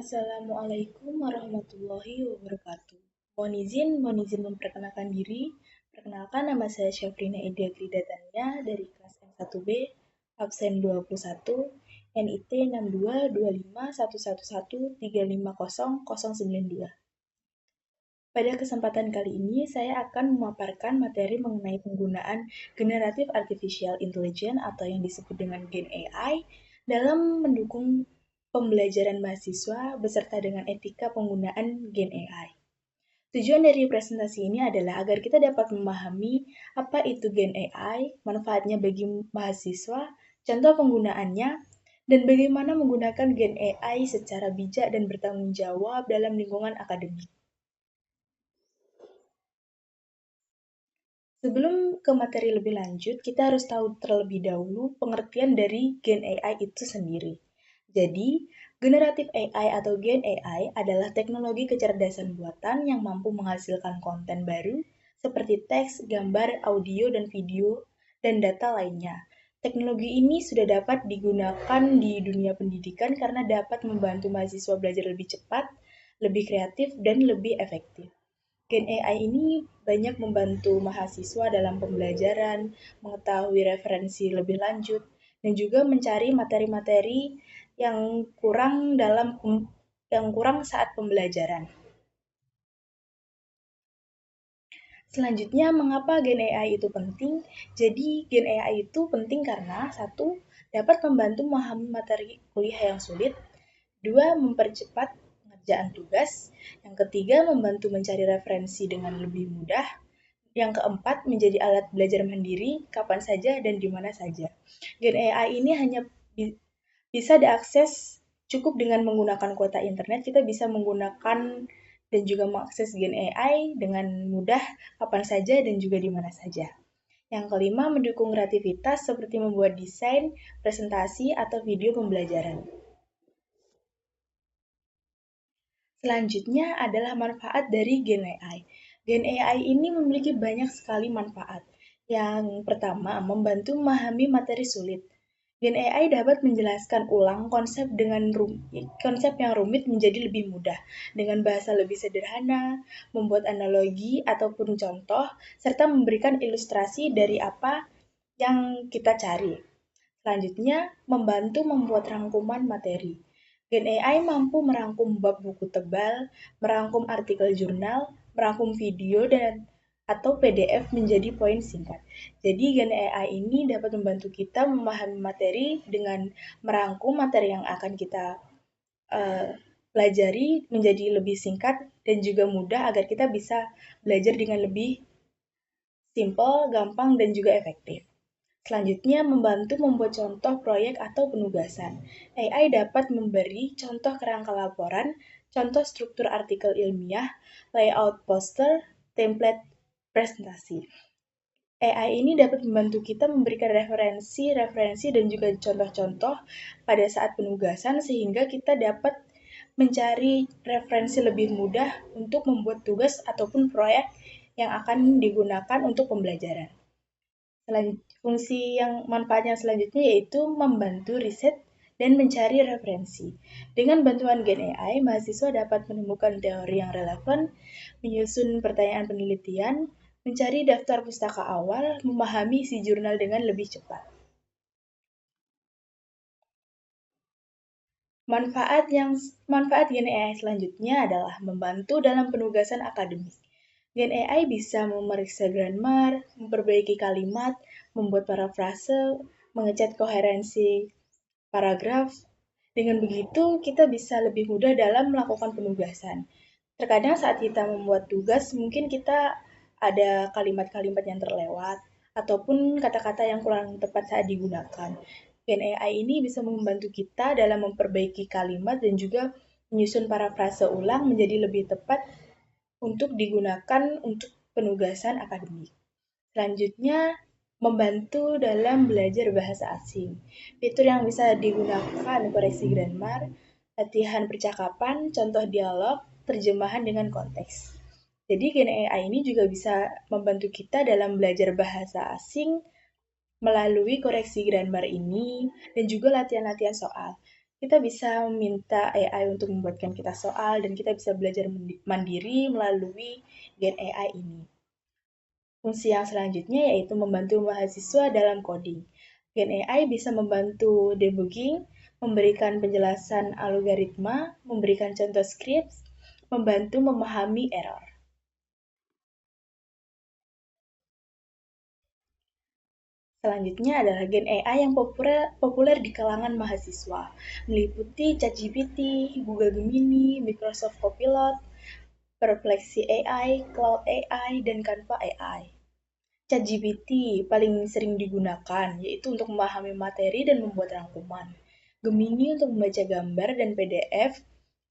Assalamualaikum warahmatullahi wabarakatuh. Mohon izin memperkenalkan diri. Perkenalkan, nama saya Syafrina Edia Gridatania dari kelas M1B, absen 21, NIT 62251113500092. Pada kesempatan kali ini, saya akan memaparkan materi mengenai penggunaan Generative Artificial Intelligence atau yang disebut dengan Gen AI dalam mendukung pembelajaran mahasiswa beserta dengan etika penggunaan Gen AI. Tujuan dari presentasi ini adalah agar kita dapat memahami apa itu Gen AI, manfaatnya bagi mahasiswa, contoh penggunaannya, dan bagaimana menggunakan Gen AI secara bijak dan bertanggung jawab dalam lingkungan akademik. Sebelum ke materi lebih lanjut, kita harus tahu terlebih dahulu pengertian dari Gen AI itu sendiri. Jadi, Generative AI atau Gen AI adalah teknologi kecerdasan buatan yang mampu menghasilkan konten baru seperti teks, gambar, audio, dan video, dan data lainnya. Teknologi ini sudah dapat digunakan di dunia pendidikan karena dapat membantu mahasiswa belajar lebih cepat, lebih kreatif, dan lebih efektif. Gen AI ini banyak membantu mahasiswa dalam pembelajaran, mengetahui referensi lebih lanjut, dan juga mencari materi-materi yang kurang saat pembelajaran. Selanjutnya, mengapa Gen AI itu penting? Jadi, Gen AI itu penting karena satu, dapat membantu memahami materi kuliah yang sulit. Dua, mempercepat pengerjaan tugas. Yang ketiga, membantu mencari referensi dengan lebih mudah. Yang keempat, menjadi alat belajar mandiri kapan saja dan di mana saja. Gen AI ini hanya bisa diakses cukup dengan menggunakan kuota internet. Kita bisa menggunakan dan juga mengakses Gen AI dengan mudah kapan saja dan juga di mana saja. Yang kelima, mendukung kreativitas seperti membuat desain, presentasi, atau video pembelajaran. Selanjutnya adalah manfaat dari Gen AI. Gen AI ini memiliki banyak sekali manfaat. Yang pertama, membantu memahami materi sulit. Gen AI dapat menjelaskan ulang konsep yang rumit menjadi lebih mudah dengan bahasa lebih sederhana, membuat analogi ataupun contoh, serta memberikan ilustrasi dari apa yang kita cari. Selanjutnya, membantu membuat rangkuman materi. Gen AI mampu merangkum bab buku tebal, merangkum artikel jurnal, merangkum video dan atau PDF menjadi poin singkat. Jadi Gen AI ini dapat membantu kita memahami materi dengan merangkum materi yang akan kita pelajari menjadi lebih singkat dan juga mudah agar kita bisa belajar dengan lebih simpel, gampang, dan juga efektif. Selanjutnya, membantu membuat contoh proyek atau penugasan. AI dapat memberi contoh kerangka laporan, contoh struktur artikel ilmiah, layout poster, template presentasi. AI ini dapat membantu kita memberikan referensi, dan juga contoh-contoh pada saat penugasan sehingga kita dapat mencari referensi lebih mudah untuk membuat tugas ataupun proyek yang akan digunakan untuk pembelajaran. Fungsi yang manfaatnya selanjutnya yaitu membantu riset dan mencari referensi. Dengan bantuan Gen AI, mahasiswa dapat menemukan teori yang relevan, menyusun pertanyaan penelitian, mencari daftar pustaka awal, memahami isi jurnal dengan lebih cepat. Manfaat Gen AI selanjutnya adalah membantu dalam penugasan akademik. Gen AI bisa memeriksa grammar, memperbaiki kalimat, membuat parafrase, mengecek koherensi paragraf. Dengan begitu, kita bisa lebih mudah dalam melakukan penugasan. Terkadang saat kita membuat tugas, mungkin kita ada kalimat-kalimat yang terlewat, ataupun kata-kata yang kurang tepat saat digunakan. Gen AI ini bisa membantu kita dalam memperbaiki kalimat dan juga menyusun parafrase ulang menjadi lebih tepat untuk digunakan untuk penugasan akademik. Selanjutnya, membantu dalam belajar bahasa asing. Fitur yang bisa digunakan koreksi grammar, latihan percakapan, contoh dialog, terjemahan dengan konteks. Jadi Gen AI ini juga bisa membantu kita dalam belajar bahasa asing melalui koreksi grammar ini dan juga latihan-latihan soal. kita bisa meminta AI untuk membuatkan kita soal dan kita bisa belajar mandiri melalui Gen AI ini. Fungsi yang selanjutnya yaitu membantu mahasiswa dalam coding. Gen AI bisa membantu debugging, memberikan penjelasan algoritma, memberikan contoh script, membantu memahami error. Selanjutnya adalah Gen AI yang populer di kalangan mahasiswa, meliputi ChatGPT, Google Gemini, Microsoft Copilot, Perplexity AI, Cloud AI, dan Canva AI. ChatGPT paling sering digunakan, yaitu untuk memahami materi dan membuat rangkuman. Gemini untuk membaca gambar dan PDF,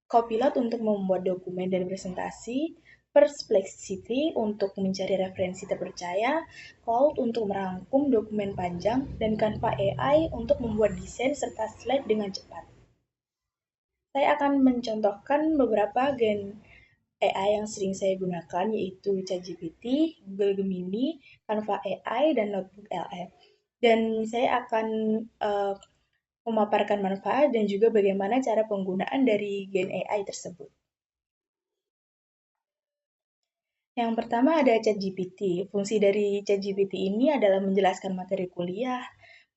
Copilot untuk membuat dokumen dan presentasi, Perplexity untuk mencari referensi terpercaya, Cloud untuk merangkum dokumen panjang, dan Canva AI untuk membuat desain serta slide dengan cepat. Saya akan mencontohkan beberapa gen AI yang sering saya gunakan yaitu ChatGPT, Google Gemini, Canva AI, dan Notebook LM. Dan saya akan memaparkan manfaat dan juga bagaimana cara penggunaan dari Gen AI tersebut. Yang pertama ada ChatGPT. Fungsi dari ChatGPT ini adalah menjelaskan materi kuliah,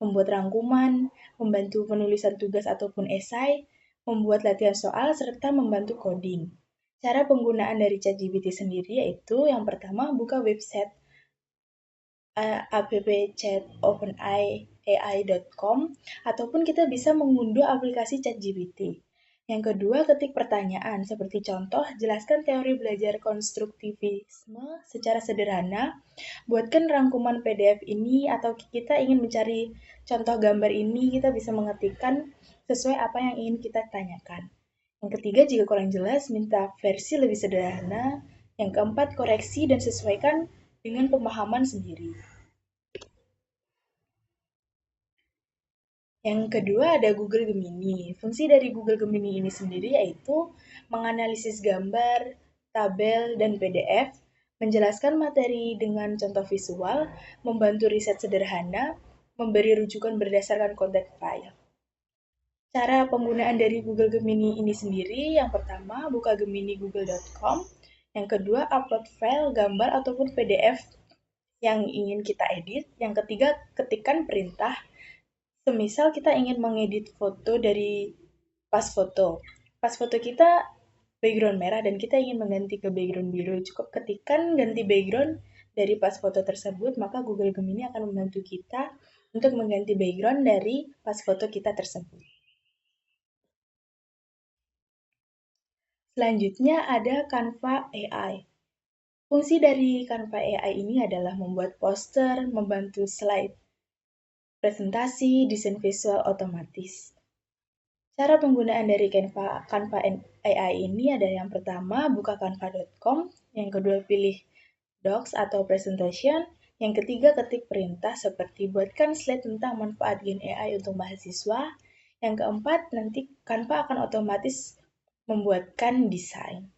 membuat rangkuman, membantu penulisan tugas ataupun esai, membuat latihan soal, serta membantu coding. Cara penggunaan dari ChatGPT sendiri yaitu yang pertama buka website appchat.openai.com ataupun kita bisa mengunduh aplikasi ChatGPT. Yang kedua, ketik pertanyaan seperti contoh, jelaskan teori belajar konstruktivisme secara sederhana, buatkan rangkuman PDF ini atau kita ingin mencari contoh gambar ini, kita bisa mengetikkan sesuai apa yang ingin kita tanyakan. Yang ketiga, jika kurang jelas, minta versi lebih sederhana. Yang keempat, koreksi dan sesuaikan dengan pemahaman sendiri. Yang kedua ada Google Gemini. Fungsi dari Google Gemini ini sendiri yaitu menganalisis gambar, tabel, dan PDF, menjelaskan materi dengan contoh visual, membantu riset sederhana, memberi rujukan berdasarkan konteks file. Cara penggunaan dari Google Gemini ini sendiri, yang pertama buka Gemini google.com, yang kedua upload file, gambar, ataupun PDF yang ingin kita edit, yang ketiga ketikkan perintah. Semisal kita ingin mengedit foto dari pas foto. Pas foto kita background merah dan kita ingin mengganti ke background biru. Cukup ketikkan ganti background dari pas foto tersebut, maka Google Gemini akan membantu kita untuk mengganti background dari pas foto kita tersebut. Selanjutnya ada Canva AI. Fungsi dari Canva AI ini adalah membuat poster, membantu slide presentasi, desain visual otomatis. Cara penggunaan dari Canva AI ini ada yang pertama, buka canva.com, yang kedua pilih Docs atau Presentation, yang ketiga ketik perintah seperti buatkan slide tentang manfaat Gen AI untuk mahasiswa, yang keempat nanti Canva akan otomatis membuatkan desain.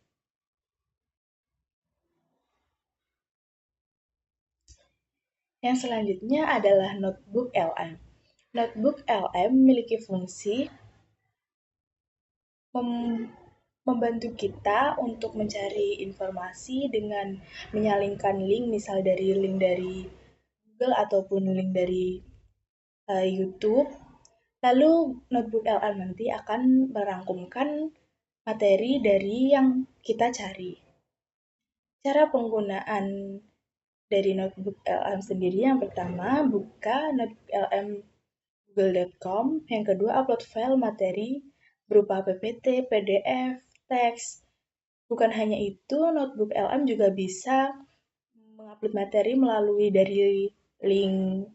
Yang selanjutnya adalah Notebook LM. Notebook LM memiliki fungsi membantu kita untuk mencari informasi dengan menyalingkan link, misal dari link dari Google ataupun link dari YouTube. Lalu Notebook LM nanti akan merangkumkan materi dari yang kita cari. Cara penggunaan dari Notebook LM sendiri yang pertama, buka Notebook LM google.com, yang kedua upload file materi berupa PPT, PDF, teks. Bukan hanya itu, Notebook LM juga bisa mengupload materi melalui dari link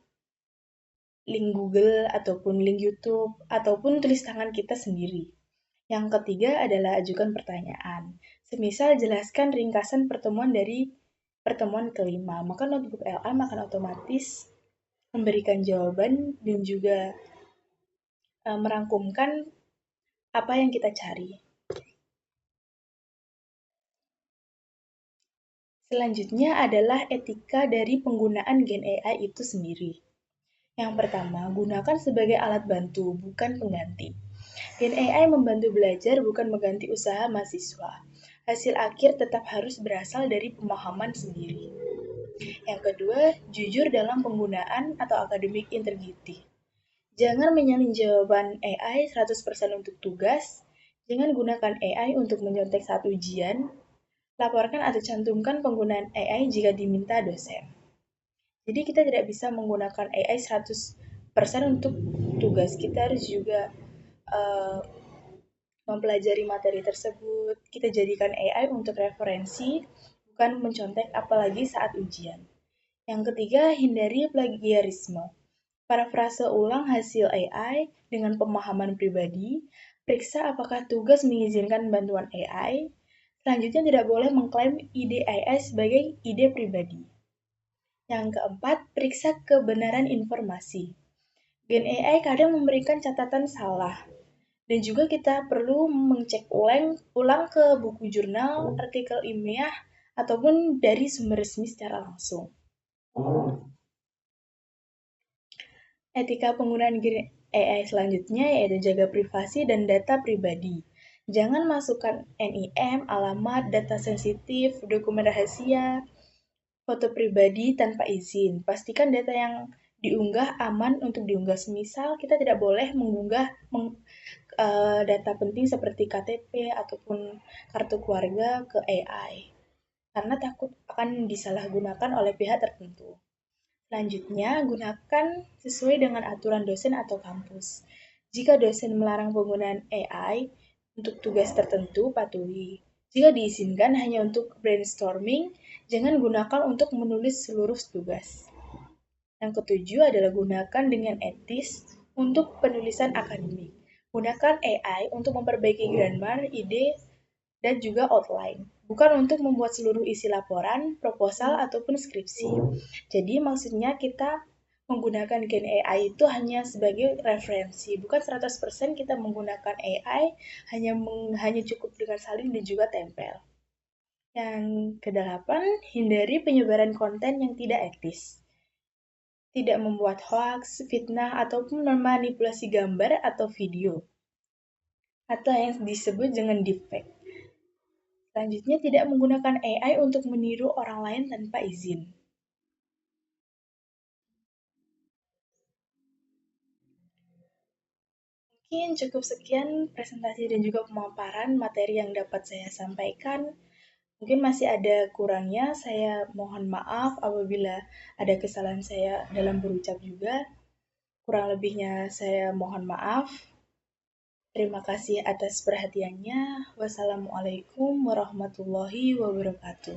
Google ataupun link YouTube ataupun tulis tangan kita sendiri. Yang ketiga adalah ajukan pertanyaan. Semisal jelaskan ringkasan pertemuan dari pertemuan kelima, maka Notebook LM akan otomatis memberikan jawaban dan juga merangkumkan apa yang kita cari. Selanjutnya adalah etika dari penggunaan Gen AI itu sendiri. Yang pertama, gunakan sebagai alat bantu, bukan pengganti. Gen AI membantu belajar bukan mengganti usaha mahasiswa. Hasil akhir tetap harus berasal dari pemahaman sendiri. Yang kedua, jujur dalam penggunaan atau academic integrity. Jangan menyalin jawaban AI 100% untuk tugas. Jangan gunakan AI untuk menyontek saat ujian. Laporkan atau cantumkan penggunaan AI jika diminta dosen. Jadi kita tidak bisa menggunakan AI 100% untuk tugas. Kita harus juga mempelajari materi tersebut. Kita jadikan AI untuk referensi, bukan mencontek apalagi saat ujian. Yang ketiga, hindari plagiarisme. Parafrase ulang hasil AI dengan pemahaman pribadi. Periksa apakah tugas mengizinkan bantuan AI. Selanjutnya tidak boleh mengklaim ide AI sebagai ide pribadi. Yang keempat, periksa kebenaran informasi. Gen AI kadang memberikan catatan salah. Dan juga kita perlu mengcek ulang ke buku jurnal, artikel ilmiah, ataupun dari sumber resmi secara langsung. Etika penggunaan AI selanjutnya yaitu jaga privasi dan data pribadi. Jangan masukkan NIM, alamat, data sensitif, dokumen rahasia, foto pribadi tanpa izin. Pastikan data yang diunggah aman untuk diunggah. Semisal kita tidak boleh mengunggah data penting seperti KTP ataupun kartu keluarga ke AI karena takut akan disalahgunakan oleh pihak tertentu. Selanjutnya, gunakan sesuai dengan aturan dosen atau kampus. Jika dosen melarang penggunaan AI untuk tugas tertentu, patuhi. Jika diizinkan hanya untuk brainstorming, jangan gunakan untuk menulis seluruh tugas. Yang ketujuh adalah gunakan dengan etis untuk penulisan akademik. Gunakan AI untuk memperbaiki grammar, ide, dan juga outline, bukan untuk membuat seluruh isi laporan, proposal, ataupun skripsi. Jadi maksudnya kita menggunakan Gen AI itu hanya sebagai referensi, bukan 100% kita menggunakan AI hanya cukup dengan salin dan juga tempel. Yang kedelapan, hindari penyebaran konten yang tidak etis. Tidak membuat hoax, fitnah, ataupun memanipulasi gambar atau video, atau yang disebut dengan deepfake. Selanjutnya, tidak menggunakan AI untuk meniru orang lain tanpa izin. Mungkin cukup sekian presentasi dan juga pemaparan materi yang dapat saya sampaikan. Mungkin masih ada kurangnya, saya mohon maaf apabila ada kesalahan saya dalam berucap juga. Kurang lebihnya saya mohon maaf. Terima kasih atas perhatiannya. Wassalamualaikum warahmatullahi wabarakatuh.